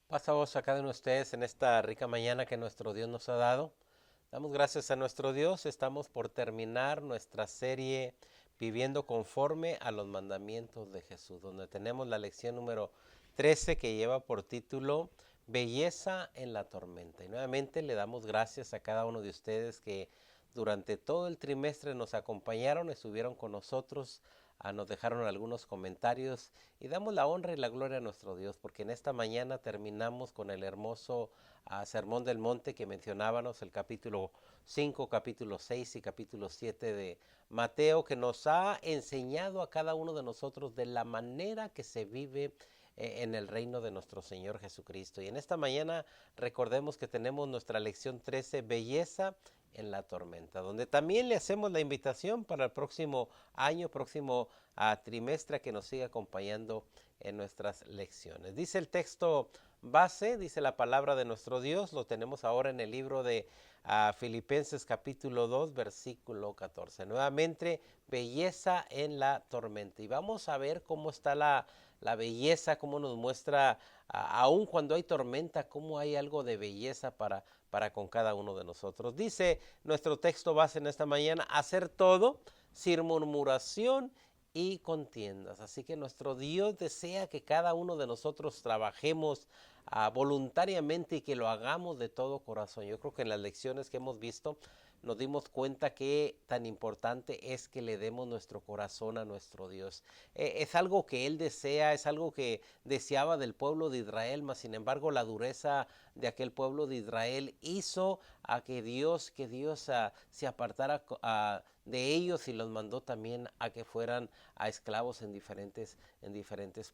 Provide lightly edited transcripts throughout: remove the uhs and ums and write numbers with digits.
Pasamos a cada uno de ustedes en esta rica mañana que nuestro Dios nos ha dado. Damos gracias a nuestro Dios. Estamos por terminar nuestra serie Viviendo conforme a los mandamientos de Jesús, donde tenemos la lección número 13 que lleva por título Belleza en la tormenta. Y nuevamente le damos gracias a cada uno de ustedes que durante todo el trimestre nos acompañaron, estuvieron con nosotros, nos dejaron algunos comentarios y damos la honra y la gloria a nuestro Dios porque en esta mañana terminamos con el hermoso Sermón del Monte que mencionábamos, el capítulo 5, capítulo 6 y capítulo 7 de Mateo, que nos ha enseñado a cada uno de nosotros de la manera que se vive en el reino de nuestro Señor Jesucristo. Y en esta mañana recordemos que tenemos nuestra lección 13, Belleza en la tormenta, donde también le hacemos la invitación para el próximo año, próximo trimestre, a que nos siga acompañando en nuestras lecciones. Dice el texto base, dice la palabra de nuestro Dios, lo tenemos ahora en el libro de Filipenses capítulo 2, versículo 14. Nuevamente, belleza en la tormenta. Y vamos a ver cómo está la belleza, cómo nos muestra, aun cuando hay tormenta, cómo hay algo de belleza para con cada uno de nosotros. Dice nuestro texto base en esta mañana, hacer todo sin murmuración y contiendas. Así que nuestro Dios desea que cada uno de nosotros trabajemos voluntariamente y que lo hagamos de todo corazón. Yo creo que en las lecciones que hemos visto nos dimos cuenta que tan importante es que le demos nuestro corazón a nuestro Dios. Es algo que Él desea, es algo que deseaba del pueblo de Israel, mas sin embargo la dureza de aquel pueblo de Israel hizo a que Dios se apartara de ellos y los mandó también a que fueran a esclavos en diferentes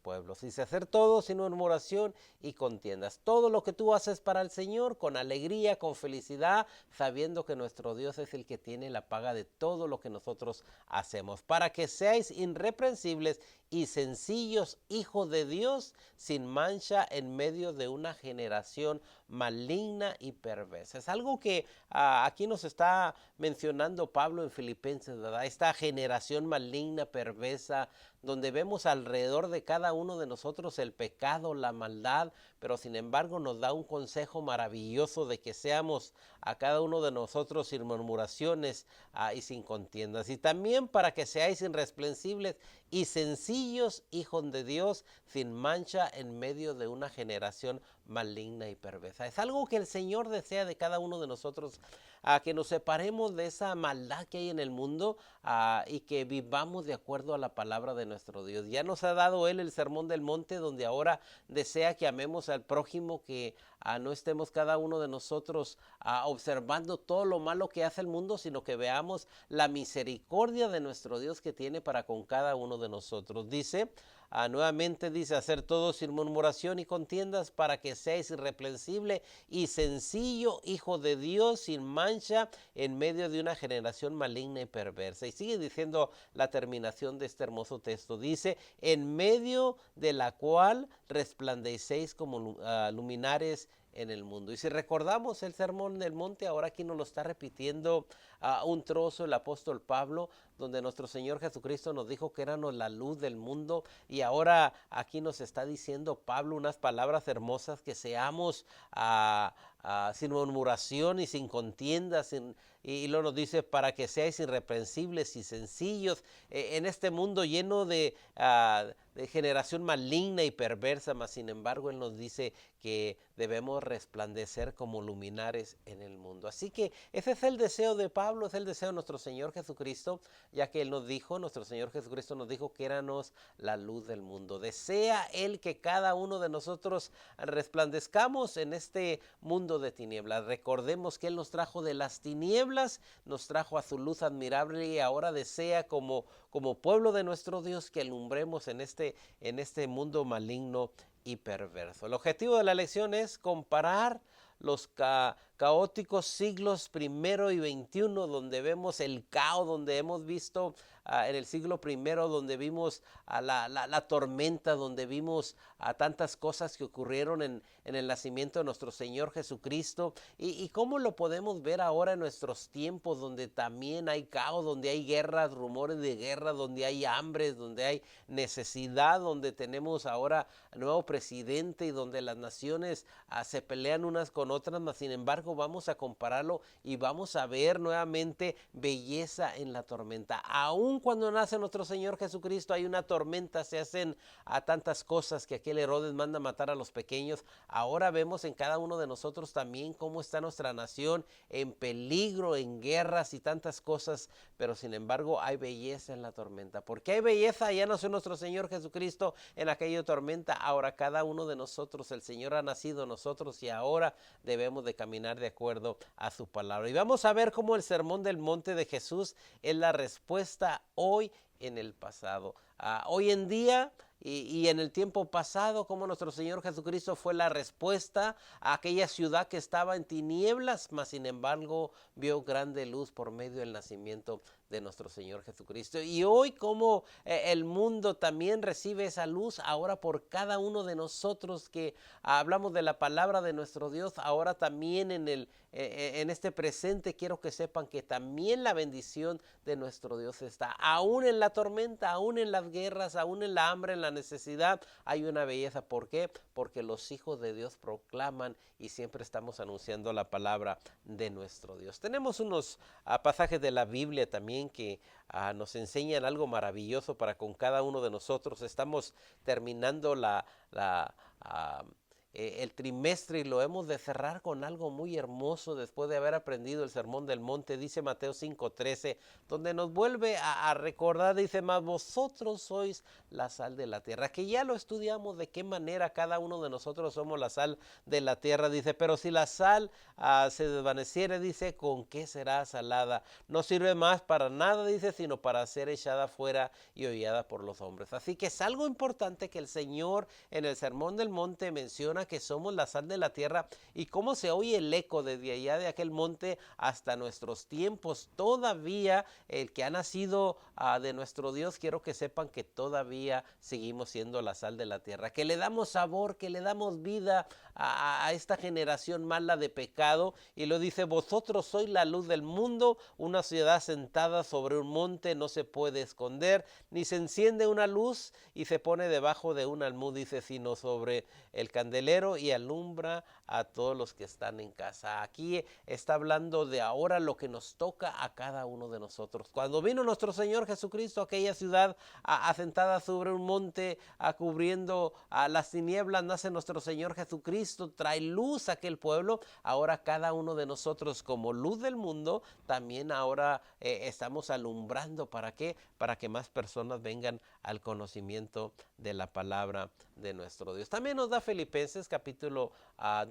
pueblos. Dice, hacer todo sin murmuración y contiendas. Todo lo que tú haces para el Señor con alegría, con felicidad, sabiendo que nuestro Dios es el que tiene la paga de todo lo que nosotros hacemos. Para que seáis irreprensibles y sencillos, hijos de Dios, sin mancha en medio de una generación maligna y perversa. Es algo que aquí nos está mencionando Pablo en Filipenses, ¿verdad? Esta generación maligna, perversa, donde vemos alrededor de cada uno de nosotros el pecado, la maldad, pero sin embargo nos da un consejo maravilloso de que seamos a cada uno de nosotros sin murmuraciones y sin contiendas. Y también para que seáis irreprensibles y sencillos, hijos de Dios, sin mancha en medio de una generación maligna y perversa. Es algo que el Señor desea de cada uno de nosotros, a que nos separemos de esa maldad que hay en el mundo y que vivamos de acuerdo a la palabra de nuestro Dios. Ya nos ha dado Él el sermón del monte, donde ahora desea que amemos al prójimo, que no estemos cada uno de nosotros observando todo lo malo que hace el mundo, sino que veamos la misericordia de nuestro Dios que tiene para con cada uno de nosotros. Dice, nuevamente dice, hacer todo sin murmuración y contiendas, para que seáis irreprensible y sencillo, hijo de Dios, sin mancha en medio de una generación maligna y perversa. Y sigue diciendo la terminación de este hermoso texto. Dice, en medio de la cual resplandecéis como luminares en el mundo. Y si recordamos el sermón del monte, ahora aquí nos lo está repitiendo un trozo el apóstol Pablo, donde nuestro Señor Jesucristo nos dijo que éramos la luz del mundo, y ahora aquí nos está diciendo Pablo unas palabras hermosas, que seamos sin murmuración y sin contienda, y luego nos dice, para que seáis irreprensibles y sencillos en este mundo lleno de generación maligna y perversa, mas sin embargo Él nos dice que debemos resplandecer como luminares en el mundo. Así que ese es el deseo de Pablo, es el deseo de nuestro Señor Jesucristo, ya que Él nos dijo, nuestro Señor Jesucristo nos dijo que éramos la luz del mundo. Desea Él que cada uno de nosotros resplandezcamos en este mundo de tinieblas. Recordemos que Él nos trajo de las tinieblas, nos trajo a su luz admirable, y ahora desea como pueblo de nuestro Dios que alumbremos en este mundo maligno y perverso. El objetivo de la lección es comparar los caóticos siglos primero y XXI, donde vemos el caos, donde hemos visto en el siglo primero, donde vimos la tormenta, donde vimos tantas cosas que ocurrieron en el nacimiento de nuestro Señor Jesucristo, y cómo lo podemos ver ahora en nuestros tiempos, donde también hay caos, donde hay guerras, rumores de guerra, donde hay hambres, donde hay necesidad, donde tenemos ahora nuevo presidente y donde las naciones se pelean unas con otras, mas sin embargo vamos a compararlo y vamos a ver nuevamente belleza en la tormenta. Aun cuando nace nuestro Señor Jesucristo hay una tormenta, se hacen tantas cosas que aquel Herodes manda matar a los pequeños. Ahora vemos en cada uno de nosotros también cómo está nuestra nación en peligro, en guerras y tantas cosas, pero sin embargo hay belleza en la tormenta. ¿Por qué hay belleza? Ya nació nuestro Señor Jesucristo en aquella tormenta. Ahora cada uno de nosotros, el Señor ha nacido en nosotros y ahora debemos de caminar de acuerdo a su palabra. Y vamos a ver cómo el sermón del monte de Jesús es la respuesta hoy en el pasado. Hoy en día y en el tiempo pasado, como nuestro Señor Jesucristo fue la respuesta a aquella ciudad que estaba en tinieblas, mas sin embargo vio grande luz por medio del nacimiento de nuestro Señor Jesucristo. Y hoy como el mundo también recibe esa luz ahora por cada uno de nosotros que hablamos de la palabra de nuestro Dios, ahora también en este presente quiero que sepan que también la bendición de nuestro Dios está. Aún en la tormenta, aún en las guerras, aún en la hambre, en la necesidad, hay una belleza. ¿Por qué? Porque los hijos de Dios proclaman y siempre estamos anunciando la palabra de nuestro Dios. Tenemos unos pasajes de la Biblia también que nos enseñan algo maravilloso para con cada uno de nosotros. Estamos terminando el trimestre y lo hemos de cerrar con algo muy hermoso después de haber aprendido el sermón del monte. Dice Mateo 5:13, donde nos vuelve a recordar, dice, mas vosotros sois la sal de la tierra, que ya lo estudiamos de qué manera cada uno de nosotros somos la sal de la tierra. Dice, pero si la sal se desvaneciere, dice, ¿con qué será salada? No sirve más para nada, dice, sino para ser echada fuera y hollada por los hombres. Así que es algo importante que el Señor en el sermón del monte menciona que somos la sal de la tierra, y cómo se oye el eco desde allá de aquel monte hasta nuestros tiempos. Todavía el que ha nacido de nuestro Dios, quiero que sepan que todavía seguimos siendo la sal de la tierra, que le damos sabor, que le damos vida a esta generación mala de pecado. Y lo dice, vosotros sois la luz del mundo. Una ciudad sentada sobre un monte no se puede esconder, ni se enciende una luz y se pone debajo de un almud, dice, sino sobre el candelero y alumbra a todos los que están en casa. Aquí está hablando de ahora lo que nos toca a cada uno de nosotros. Cuando vino nuestro Señor Jesucristo a aquella ciudad asentada sobre un monte, cubriendo las tinieblas, nace nuestro Señor Jesucristo, trae luz a aquel pueblo. Ahora cada uno de nosotros como luz del mundo, también ahora estamos alumbrando. ¿Para qué? Para que más personas vengan al conocimiento de la palabra de nuestro Dios. También nos da Filipenses capítulo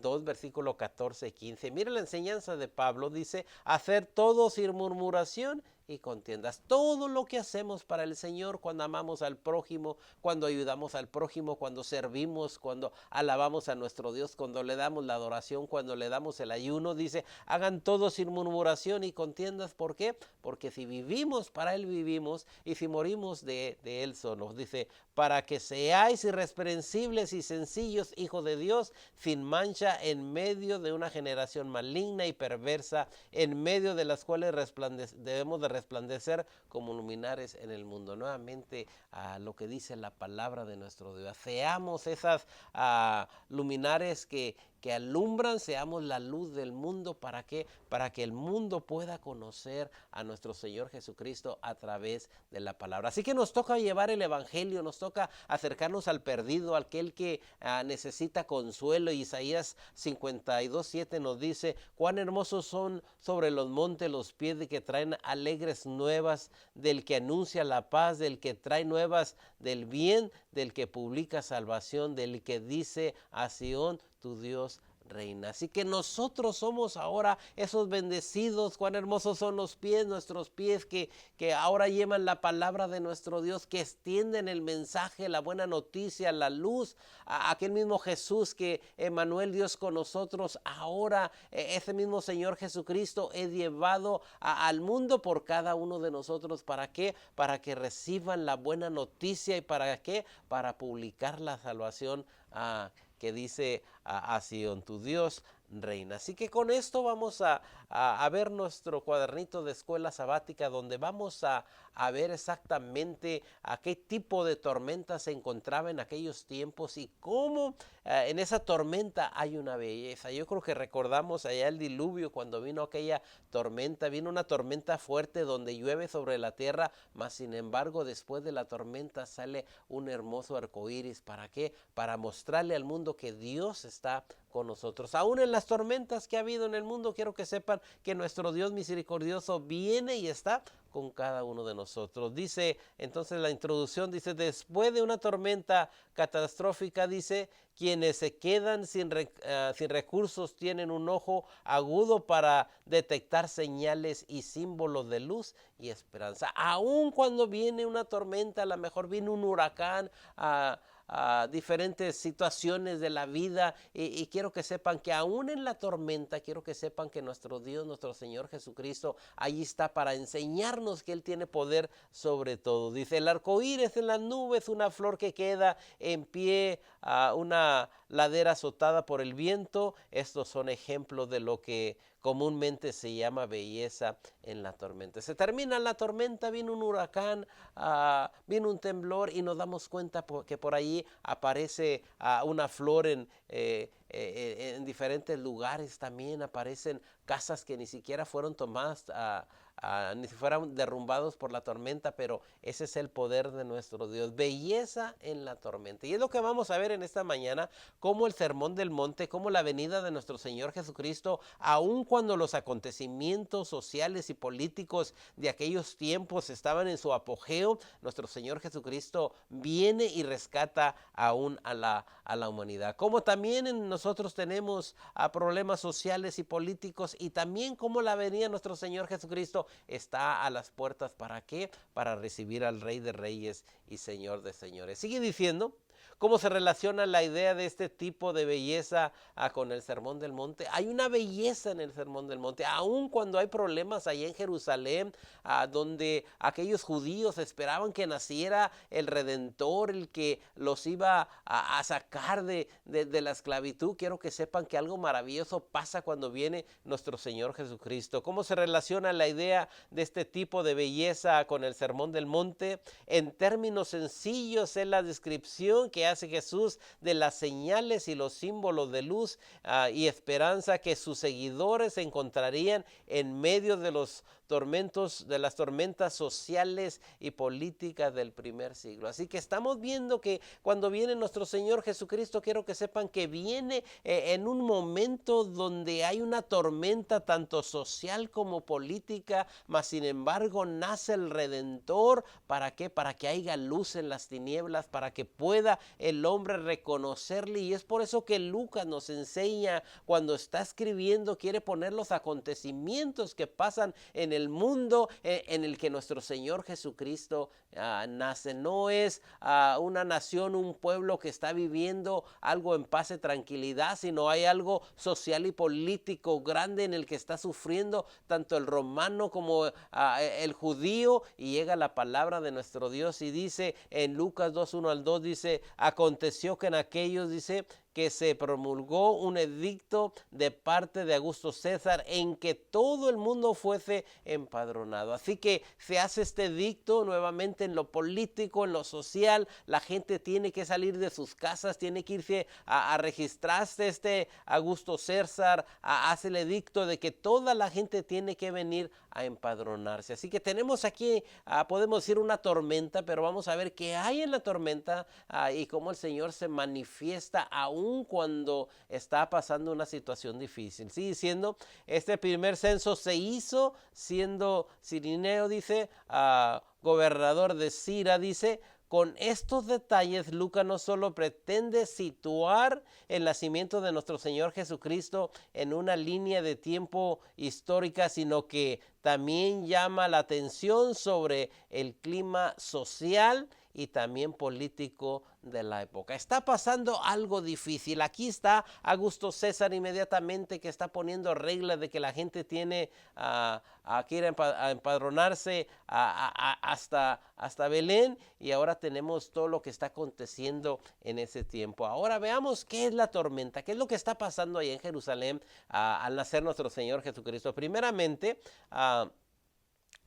2 versículo 14 y 15. Mira la enseñanza de Pablo, dice, hacer todo sin murmuración y contiendas. Todo lo que hacemos para el Señor, cuando amamos al prójimo, cuando ayudamos al prójimo, cuando servimos, cuando alabamos a nuestro Dios, cuando le damos la adoración, cuando le damos el ayuno, dice, hagan todo sin murmuración y contiendas. ¿Por qué? Porque si vivimos, para Él vivimos, y si morimos, de Él somos. Dice, para que seáis irreprensibles y sencillos, hijos de Dios, sin mancha, en medio de una generación maligna y perversa, en medio de las cuales debemos de resplandecer como luminares en el mundo. Nuevamente lo que dice la palabra de nuestro Dios. Seamos esas luminares que alumbran, seamos la luz del mundo. ¿Para qué? Para que el mundo pueda conocer a nuestro Señor Jesucristo a través de la palabra. Así que nos toca llevar el evangelio, nos toca acercarnos al perdido, aquel que necesita consuelo. Isaías 52:7 nos dice, cuán hermosos son sobre los montes los pies de que traen alegres nuevas, del que anuncia la paz, del que trae nuevas del bien, del que publica salvación, del que dice a Sión, tu Dios reina. Así que nosotros somos ahora esos bendecidos. Cuán hermosos son los pies, nuestros pies que ahora llevan la palabra de nuestro Dios, que extienden el mensaje, la buena noticia, la luz. Aquel mismo Jesús que Emmanuel, Dios con nosotros, ahora ese mismo Señor Jesucristo es llevado al mundo por cada uno de nosotros. ¿Para qué? Para que reciban la buena noticia. ¿Y para qué? Para publicar la salvación que dice a Sion, tu Dios reina. Así que con esto vamos a ver nuestro cuadernito de escuela sabática, donde vamos a ver exactamente a qué tipo de tormenta se encontraba en aquellos tiempos y cómo en esa tormenta hay una belleza. Yo creo que recordamos allá el diluvio, cuando vino aquella tormenta, vino una tormenta fuerte donde llueve sobre la tierra, mas sin embargo después de la tormenta sale un hermoso arco iris. ¿Para qué? Para mostrarle al mundo que Dios está con nosotros. Aún en las tormentas que ha habido en el mundo, quiero que sepan que nuestro Dios misericordioso viene y está con cada uno de nosotros. Dice entonces la introducción, dice, después de una tormenta catastrófica, dice, quienes se quedan sin recursos tienen un ojo agudo para detectar señales y símbolos de luz y esperanza. Aún cuando viene una tormenta, a lo mejor viene un huracán, diferentes situaciones de la vida y quiero que sepan que aún en la tormenta, quiero que sepan que nuestro Dios, nuestro Señor Jesucristo, allí está para enseñarnos que Él tiene poder sobre todo. Dice, el arco iris en las nubes, una flor que queda en pie, una ladera azotada por el viento. Estos son ejemplos de lo que comúnmente se llama belleza en la tormenta. Se termina la tormenta, viene un huracán, viene un temblor y nos damos cuenta que por ahí aparece una flor en diferentes lugares. También aparecen casas que ni siquiera fueron tomadas, ni si fueran derrumbados por la tormenta, pero ese es el poder de nuestro Dios, belleza en la tormenta. Y es lo que vamos a ver en esta mañana, como el sermón del monte, como la venida de nuestro Señor Jesucristo, aun cuando los acontecimientos sociales y políticos de aquellos tiempos estaban en su apogeo, nuestro Señor Jesucristo viene y rescata aún a la humanidad. Como también nosotros tenemos problemas sociales y políticos, y también como la venida de nuestro Señor Jesucristo está a las puertas. ¿Para qué? Para recibir al Rey de Reyes y Señor de Señores. Sigue diciendo cómo se relaciona la idea de este tipo de belleza con el Sermón del Monte. Hay una belleza en el Sermón del Monte, aun cuando hay problemas allá en Jerusalén, donde aquellos judíos esperaban que naciera el Redentor, el que los iba a sacar de la esclavitud. Quiero que sepan que algo maravilloso pasa cuando viene nuestro Señor Jesucristo. ¿Cómo se relaciona la idea de este tipo de belleza con el Sermón del Monte? En términos sencillos es la descripción que hace Jesús de las señales y los símbolos de luz y esperanza que sus seguidores encontrarían en medio de los tormentos, de las tormentas sociales y políticas del primer siglo. Así que estamos viendo que cuando viene nuestro Señor Jesucristo, quiero que sepan que viene en un momento donde hay una tormenta tanto social como política, mas sin embargo nace el Redentor. ¿Para qué? Para que haya luz en las tinieblas, para que pueda el hombre reconocerle. Y es por eso que Lucas nos enseña, cuando está escribiendo, quiere poner los acontecimientos que pasan en el mundo en el que nuestro Señor Jesucristo nace. No es una nación, un pueblo que está viviendo algo en paz y tranquilidad, sino hay algo social y político grande en el que está sufriendo tanto el romano como el judío. Y llega la palabra de nuestro Dios y dice en Lucas 2:1-2, dice, aconteció que en aquellos, dice, que se promulgó un edicto de parte de Augusto César en que todo el mundo fuese empadronado. Así que se hace este edicto nuevamente en lo político, en lo social. La gente tiene que salir de sus casas, tiene que irse a registrarse. Augusto César hace el edicto de que toda la gente tiene que venir a empadronarse. Así que tenemos aquí, podemos decir, una tormenta, pero vamos a ver qué hay en la tormenta y cómo el Señor se manifiesta aún cuando está pasando una situación difícil. Sigue diciendo, este primer censo se hizo siendo Cirineo, dice, gobernador de Cira, dice, con estos detalles, Lucas no solo pretende situar el nacimiento de nuestro Señor Jesucristo en una línea de tiempo histórica, sino que también llama la atención sobre el clima social y también político de la época. Está pasando algo difícil. Aquí está Augusto César inmediatamente, que está poniendo reglas de que la gente tiene que ir a empadronarse hasta Belén, y ahora tenemos todo lo que está aconteciendo en ese tiempo. Ahora veamos qué es la tormenta, qué es lo que está pasando ahí en Jerusalén al nacer nuestro Señor Jesucristo. Primeramente,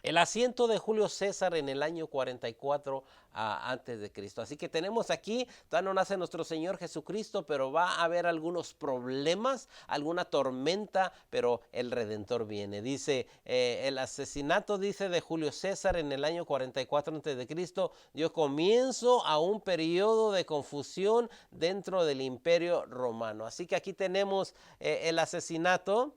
el asiento de Julio César en el año 44 antes de Cristo. Así que tenemos aquí, todavía no nace nuestro Señor Jesucristo, pero va a haber algunos problemas, alguna tormenta, pero el Redentor viene. Dice, el asesinato, dice, de Julio César en el año 44 antes de Cristo dio comienzo a un periodo de confusión dentro del Imperio Romano. Así que aquí tenemos el asesinato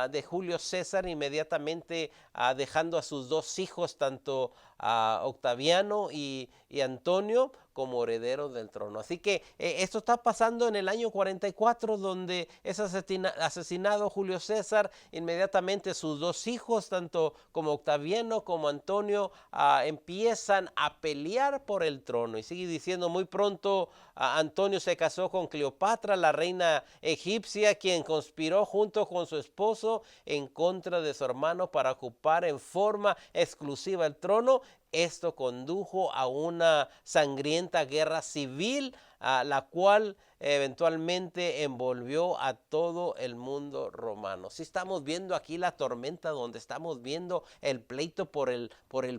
de Julio César, inmediatamente dejando a sus dos hijos, tanto Octaviano y Antonio, como herederos del trono. Así que esto está pasando en el año 44, donde es asesinado Julio César. Inmediatamente sus dos hijos, tanto como Octaviano como Antonio, empiezan a pelear por el trono. Y sigue diciendo, muy pronto Antonio se casó con Cleopatra, la reina egipcia, quien conspiró junto con su esposo en contra de su hermano para ocupar en forma exclusiva el trono. Esto condujo a una sangrienta guerra civil, la cual eventualmente envolvió a todo el mundo romano. Si estamos viendo aquí la tormenta, donde estamos viendo el pleito por el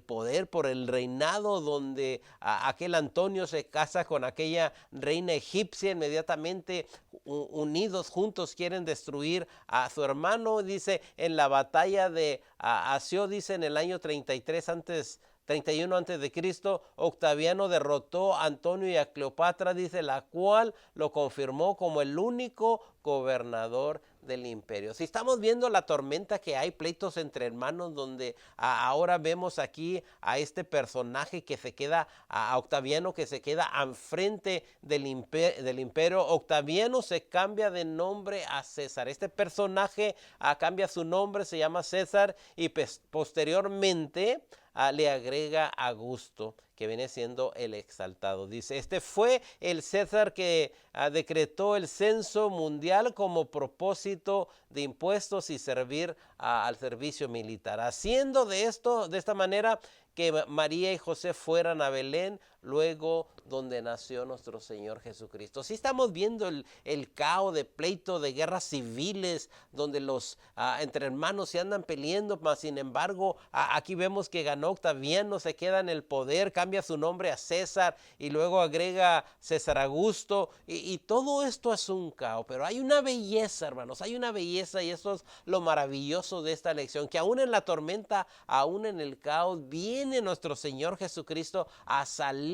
poder, por el reinado, donde aquel Antonio se casa con aquella reina egipcia. Inmediatamente unidos juntos quieren destruir a su hermano. Dice, en la batalla de Asio, dice, en el año 31 antes de Cristo, Octaviano derrotó a Antonio y a Cleopatra, dice, la cual lo confirmó como el único gobernador del imperio. Si estamos viendo la tormenta, que hay pleitos entre hermanos, donde ahora vemos aquí a este personaje que se queda, a Octaviano, que se queda al frente del imperio. Octaviano se cambia de nombre a César. Este personaje cambia su nombre, se llama César, y posteriormente le agrega Augusto, que viene siendo el exaltado. Dice, este fue el César que decretó el censo mundial como propósito de impuestos y servir al servicio militar, haciendo de esta manera que María y José fueran a Belén, luego donde nació nuestro Señor Jesucristo. Si estamos viendo el caos de pleito, de guerras civiles, donde los entre hermanos se andan peleando, mas sin embargo aquí vemos que ganó Octaviano, se queda en el poder, cambia su nombre a César y luego agrega César Augusto, y todo esto es un caos. Pero hay una belleza, hermanos, hay una belleza, y esto es lo maravilloso de esta lección, que aún en la tormenta, aún en el caos, viene nuestro Señor Jesucristo a salir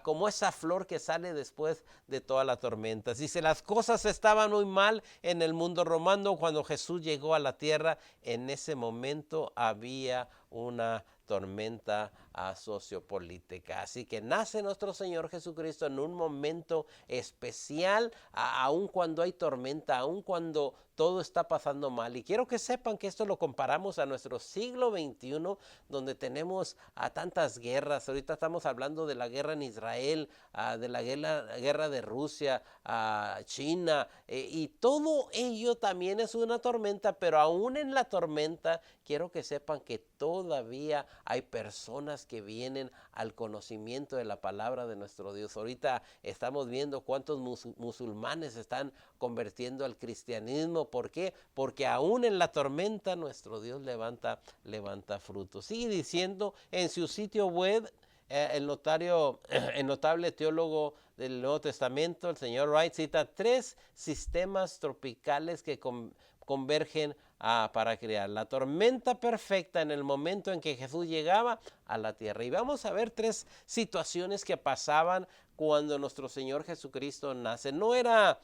como esa flor que sale después de toda la tormenta. Dice, las cosas estaban muy mal en el mundo romano cuando Jesús llegó a la tierra. En ese momento había una tormenta sociopolítica. Así que nace nuestro Señor Jesucristo en un momento especial, aun cuando hay tormenta, aun cuando todo está pasando mal. Y quiero que sepan que esto lo comparamos a nuestro siglo XXI, donde tenemos tantas guerras. Ahorita estamos hablando de la guerra en Israel, de la guerra de Rusia, China, y todo ello también es una tormenta. Pero aún en la tormenta, quiero que sepan que todavía hay personas que vienen al conocimiento de la palabra de nuestro Dios. Ahorita estamos viendo cuántos musulmanes se están convirtiendo al cristianismo. ¿Por qué? Porque aún en la tormenta nuestro Dios levanta frutos. Sigue diciendo en su sitio web, el notable teólogo del Nuevo Testamento, el señor Wright, cita 3 sistemas tropicales que convergen para crear la tormenta perfecta en el momento en que Jesús llegaba a la tierra. Y vamos a ver 3 situaciones que pasaban cuando nuestro Señor Jesucristo nace. No era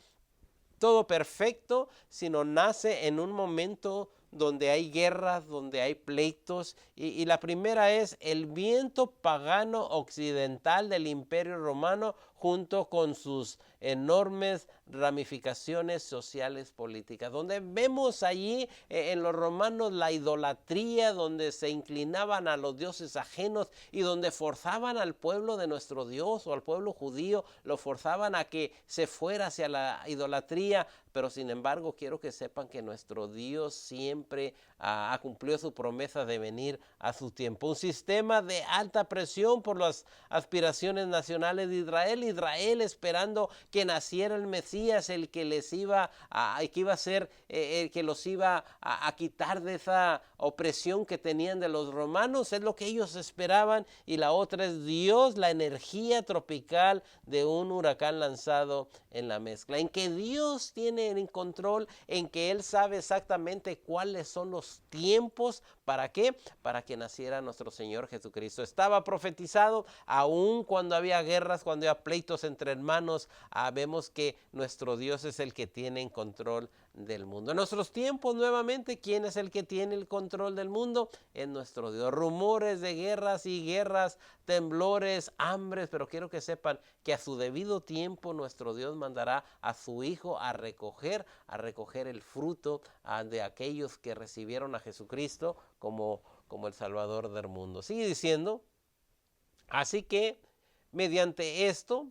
todo perfecto, sino nace en un momento donde hay guerras, donde hay pleitos, y la primera es el viento pagano occidental del Imperio Romano junto con sus enormes ramificaciones sociales políticas, donde vemos allí en los romanos la idolatría, donde se inclinaban a los dioses ajenos y donde forzaban al pueblo de nuestro Dios o al pueblo judío, lo forzaban a que se fuera hacia la idolatría. Pero sin embargo quiero que sepan que nuestro Dios siempre ha cumplido su promesa de venir a su tiempo. Un sistema de alta presión por las aspiraciones nacionales de Israel. Israel esperando que naciera el Mesías, el que les iba que iba a ser el que los iba a quitar de esa opresión que tenían de los romanos. Es lo que ellos esperaban. Y la otra es Dios, la energía tropical de un huracán lanzado en la mezcla, en que Dios tiene en control, en que Él sabe exactamente cuáles son los tiempos. ¿Para qué? Para que naciera nuestro Señor Jesucristo. Estaba profetizado aún cuando había guerras, cuando había pleitos entre hermanos. Vemos que nuestro Dios es el que tiene en control del mundo. En nuestros tiempos, nuevamente, ¿quién es el que tiene el control del mundo? Es nuestro Dios. Rumores de guerras y guerras, temblores, hambres, pero quiero que sepan que a su debido tiempo nuestro Dios mandará a su Hijo a recoger el fruto de aquellos que recibieron a Jesucristo como el Salvador del mundo. Sigue diciendo, así que mediante esto,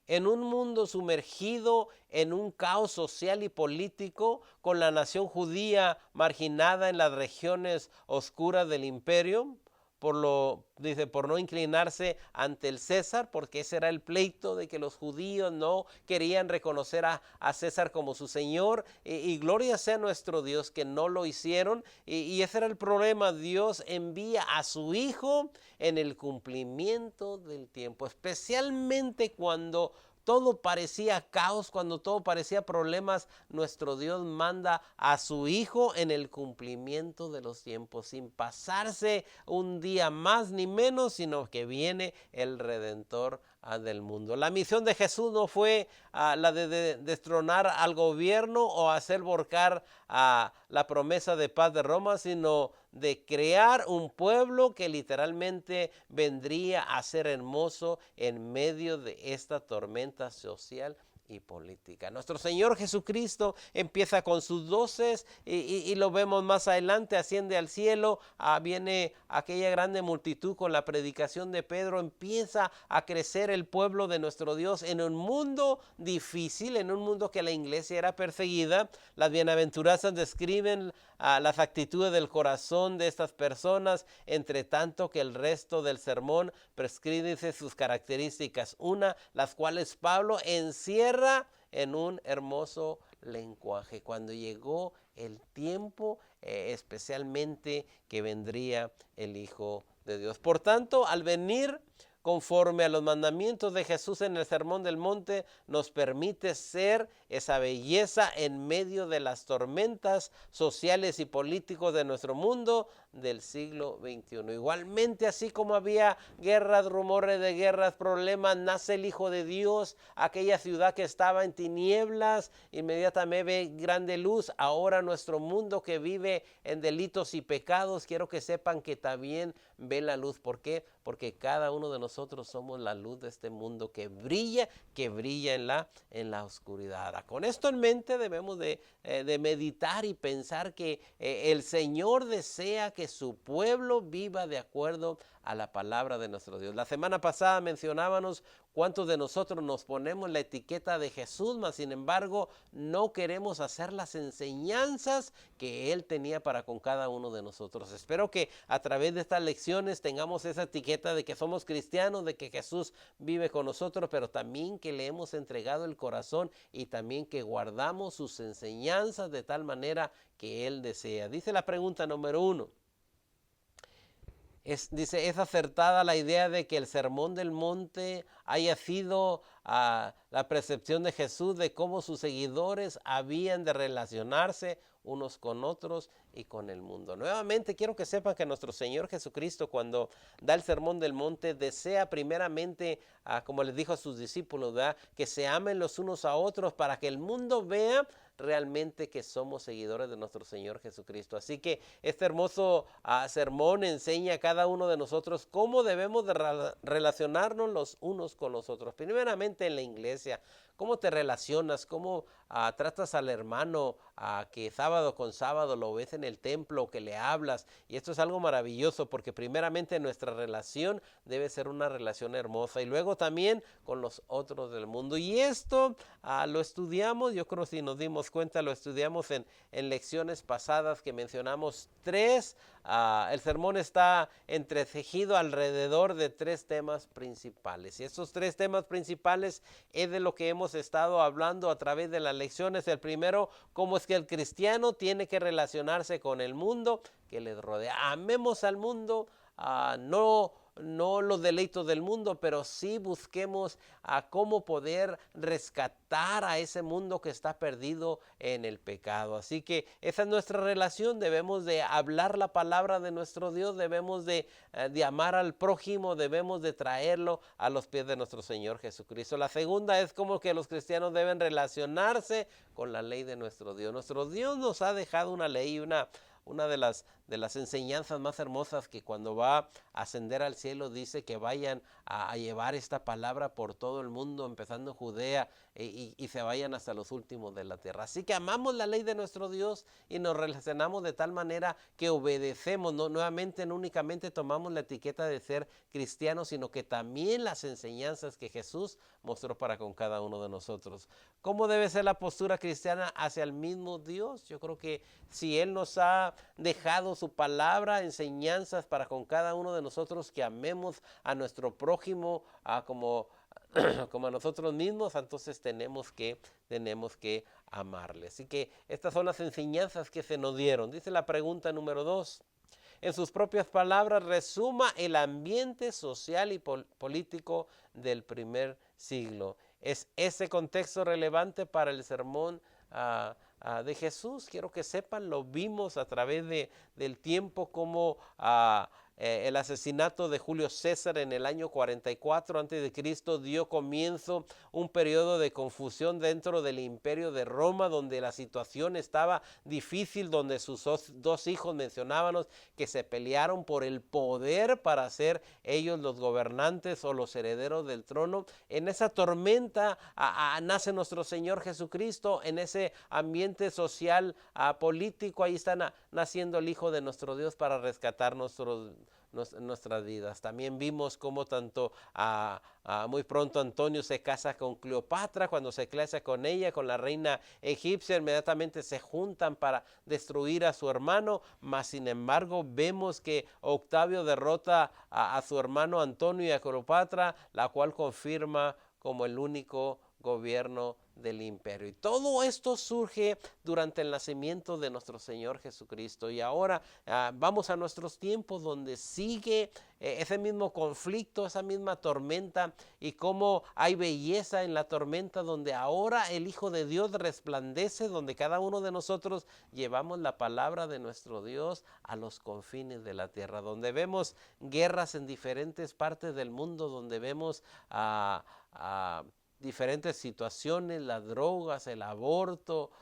en un mundo sumergido en un caos social y político, con la nación judía marginada en las regiones oscuras del imperio, por no inclinarse ante el César, porque ese era el pleito de que los judíos no querían reconocer a César como su Señor, y gloria sea nuestro Dios que no lo hicieron, y ese era el problema. Dios envía a su Hijo en el cumplimiento del tiempo, especialmente cuando todo parecía caos, cuando todo parecía problemas. Nuestro Dios manda a su Hijo en el cumplimiento de los tiempos, sin pasarse un día más ni menos, sino que viene el Redentor del mundo. La misión de Jesús no fue la de destronar al gobierno o hacer volcar la promesa de paz de Roma, sino de crear un pueblo que literalmente vendría a ser hermoso en medio de esta tormenta social y política. Nuestro Señor Jesucristo empieza con sus 12 y lo vemos más adelante, asciende al cielo, viene aquella grande multitud con la predicación de Pedro, empieza a crecer el pueblo de nuestro Dios en un mundo difícil, en un mundo que la iglesia era perseguida. Las bienaventuranzas describen las actitudes del corazón de estas personas, entre tanto que el resto del sermón prescribe sus características, las cuales Pablo encierra en un hermoso lenguaje. Cuando llegó el tiempo, especialmente que vendría el Hijo de Dios. Por tanto, al venir conforme a los mandamientos de Jesús en el Sermón del Monte, nos permite ser esa belleza en medio de las tormentas sociales y políticos de nuestro mundo del siglo XXI. Igualmente, así como había guerras, rumores de guerras, problemas, nace el Hijo de Dios. Aquella ciudad que estaba en tinieblas, inmediatamente ve grande luz. Ahora nuestro mundo que vive en delitos y pecados, quiero que sepan que también ve la luz. ¿Por qué? Porque cada uno de nosotros somos la luz de este mundo que brilla en la oscuridad. Con esto en mente debemos de meditar y pensar que el Señor desea que su pueblo viva de acuerdo a la palabra de nuestro Dios. La semana pasada mencionábamos cuántos de nosotros nos ponemos la etiqueta de Jesús, mas sin embargo no queremos hacer las enseñanzas que Él tenía para con cada uno de nosotros. Espero que a través de estas lecciones tengamos esa etiqueta de que somos cristianos, de que Jesús vive con nosotros, pero también que le hemos entregado el corazón y también que guardamos sus enseñanzas de tal manera que Él desea. Dice la pregunta número 1. ¿Es acertada la idea de que el Sermón del Monte haya sido la percepción de Jesús de cómo sus seguidores habían de relacionarse unos con otros y con el mundo. Nuevamente quiero que sepan que nuestro Señor Jesucristo, cuando da el sermón del monte, desea primeramente, como les dijo a sus discípulos, ¿verdad?, que se amen los unos a otros para que el mundo vea realmente que somos seguidores de nuestro Señor Jesucristo. Así que este hermoso sermón enseña a cada uno de nosotros cómo debemos de relacionarnos los unos con los otros. Primeramente en la iglesia, cómo te relacionas, cómo tratas al hermano que sábado con sábado lo ves en el templo, que le hablas. Y esto es algo maravilloso porque primeramente nuestra relación debe ser una relación hermosa y luego también con los otros del mundo. Y esto lo estudiamos, yo creo si nos dimos cuenta, lo estudiamos en lecciones pasadas que mencionamos tres. El sermón está entretejido alrededor de tres temas principales. Y estos tres temas principales es de lo que hemos estado hablando a través de las lecciones. El primero, cómo es que el cristiano tiene que relacionarse con el mundo que les rodea. Amemos al mundo, no los deleitos del mundo, pero sí busquemos cómo poder rescatar a ese mundo que está perdido en el pecado. Así que esa es nuestra relación. Debemos de hablar la palabra de nuestro Dios, debemos de amar al prójimo, debemos de traerlo a los pies de nuestro Señor Jesucristo. La segunda es como que los cristianos deben relacionarse con la ley de nuestro Dios. Nuestro Dios nos ha dejado una ley, una de las enseñanzas más hermosas, que cuando va a ascender al cielo dice que vayan a llevar esta palabra por todo el mundo, empezando en Judea y se vayan hasta los últimos de la tierra. Así que amamos la ley de nuestro Dios y nos relacionamos de tal manera que obedecemos. No únicamente tomamos la etiqueta de ser cristianos, sino que también las enseñanzas que Jesús mostró para con cada uno de nosotros. ¿Cómo debe ser la postura cristiana hacia el mismo Dios? Yo creo que si Él nos ha dejado su palabra, enseñanzas para con cada uno de nosotros, que amemos a nuestro prójimo como a nosotros mismos, entonces tenemos que amarle. Así que estas son las enseñanzas que se nos dieron. Dice la pregunta número 2. En sus propias palabras, resuma el ambiente social y político del primer siglo. ¿Es ese contexto relevante para el sermón de Jesús? Quiero que sepan, lo vimos a través del tiempo, como el asesinato de Julio César en el año 44 a.C. dio comienzo un periodo de confusión dentro del imperio de Roma, donde la situación estaba difícil, donde sus dos hijos, mencionábamos, que se pelearon por el poder para ser ellos los gobernantes o los herederos del trono. En esa tormenta nace nuestro Señor Jesucristo. En ese ambiente social, político, ahí está naciendo el Hijo de nuestro Dios para rescatar nuestras vidas. También vimos cómo tanto muy pronto Antonio se casa con Cleopatra. Cuando se casa con ella, con la reina egipcia, inmediatamente se juntan para destruir a su hermano. Mas sin embargo vemos que Octavio derrota a su hermano Antonio y a Cleopatra, la cual confirma como el único gobierno del imperio. Y todo esto surge durante el nacimiento de nuestro Señor Jesucristo. Y ahora vamos a nuestros tiempos, donde sigue ese mismo conflicto, esa misma tormenta, y cómo hay belleza en la tormenta, donde ahora el Hijo de Dios resplandece, donde cada uno de nosotros llevamos la palabra de nuestro Dios a los confines de la tierra, donde vemos guerras en diferentes partes del mundo, donde vemos diferentes situaciones, las drogas, el aborto,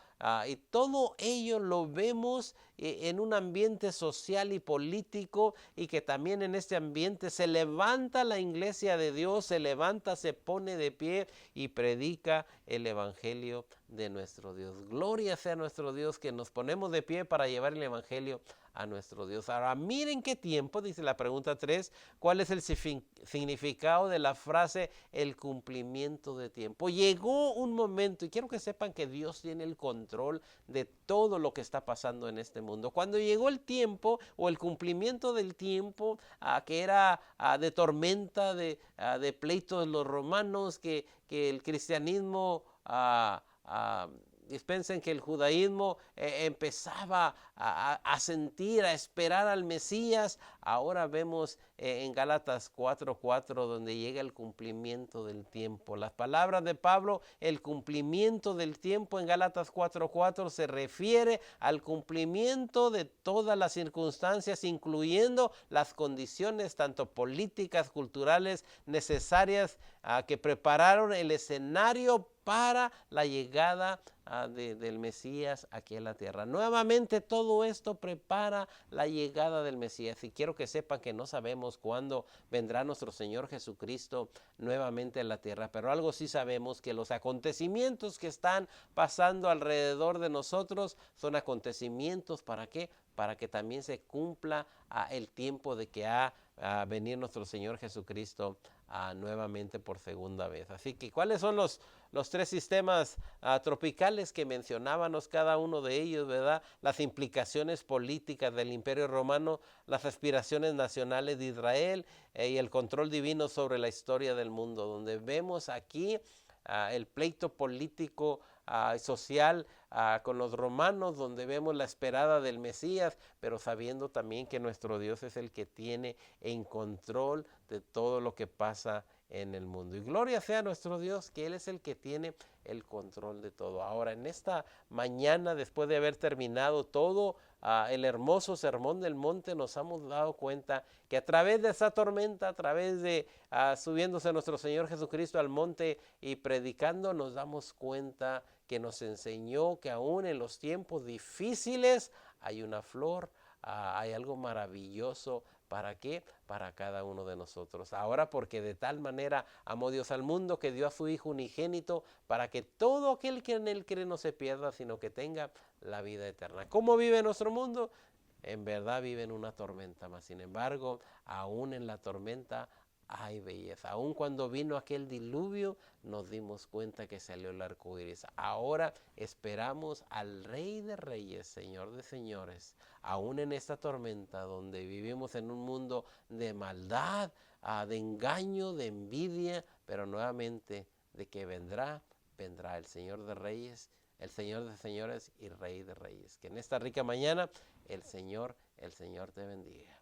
y todo ello lo vemos en un ambiente social y político, y que también en este ambiente se levanta la iglesia de Dios, se pone de pie y predica el evangelio de nuestro Dios. Gloria sea nuestro Dios, que nos ponemos de pie para llevar el evangelio a nuestro Dios. Ahora miren qué tiempo, dice la pregunta 3, ¿cuál es el significado de la frase el cumplimiento de tiempo? Llegó un momento, y quiero que sepan que Dios tiene el control de todo lo que está pasando en este mundo. Cuando llegó el tiempo, o el cumplimiento del tiempo, que era de tormenta, de pleito de los romanos, que el cristianismo dispensen que el judaísmo empezaba a sentir, a esperar al Mesías. Ahora vemos en Gálatas 4:4 donde llega el cumplimiento del tiempo. Las palabras de Pablo, el cumplimiento del tiempo en Gálatas 4:4 se refiere al cumplimiento de todas las circunstancias, incluyendo las condiciones tanto políticas, culturales necesarias que prepararon el escenario para la llegada del Mesías aquí en la tierra. Nuevamente todo esto prepara la llegada del Mesías, y quiero que sepan que no sabemos cuándo vendrá nuestro Señor Jesucristo nuevamente en la tierra, pero algo sí sabemos, que los acontecimientos que están pasando alrededor de nosotros son acontecimientos ¿para qué? Para que también se cumpla el tiempo de que ha venir nuestro Señor Jesucristo nuevamente por segunda vez. Así que, ¿cuáles son los tres sistemas tropicales que mencionábamos, cada uno de ellos, verdad? Las implicaciones políticas del Imperio Romano, las aspiraciones nacionales de Israel y el control divino sobre la historia del mundo, donde vemos aquí el pleito político social con los romanos, donde vemos la esperada del Mesías, pero sabiendo también que nuestro Dios es el que tiene en control de todo lo que pasa en el mundo. Y gloria sea a nuestro Dios, que Él es el que tiene el control de todo. Ahora, en esta mañana, después de haber terminado todo el hermoso sermón del monte, nos hemos dado cuenta que a través de esa tormenta, a través de subiéndose nuestro Señor Jesucristo al monte y predicando, nos damos cuenta que nos enseñó que aún en los tiempos difíciles hay una flor, hay algo maravilloso. ¿Para qué? Para cada uno de nosotros. Ahora, porque de tal manera amó Dios al mundo que dio a su Hijo unigénito, para que todo aquel que en Él cree no se pierda, sino que tenga la vida eterna. ¿Cómo vive nuestro mundo? En verdad vive en una tormenta, mas sin embargo, aún en la tormenta hay belleza. Aún cuando vino aquel diluvio, nos dimos cuenta que salió el arco iris. Ahora esperamos al Rey de Reyes, Señor de Señores. Aún en esta tormenta donde vivimos en un mundo de maldad, de engaño, de envidia, pero nuevamente de que vendrá el Señor de Reyes, el Señor de Señores y Rey de Reyes. Que en esta rica mañana el Señor te bendiga.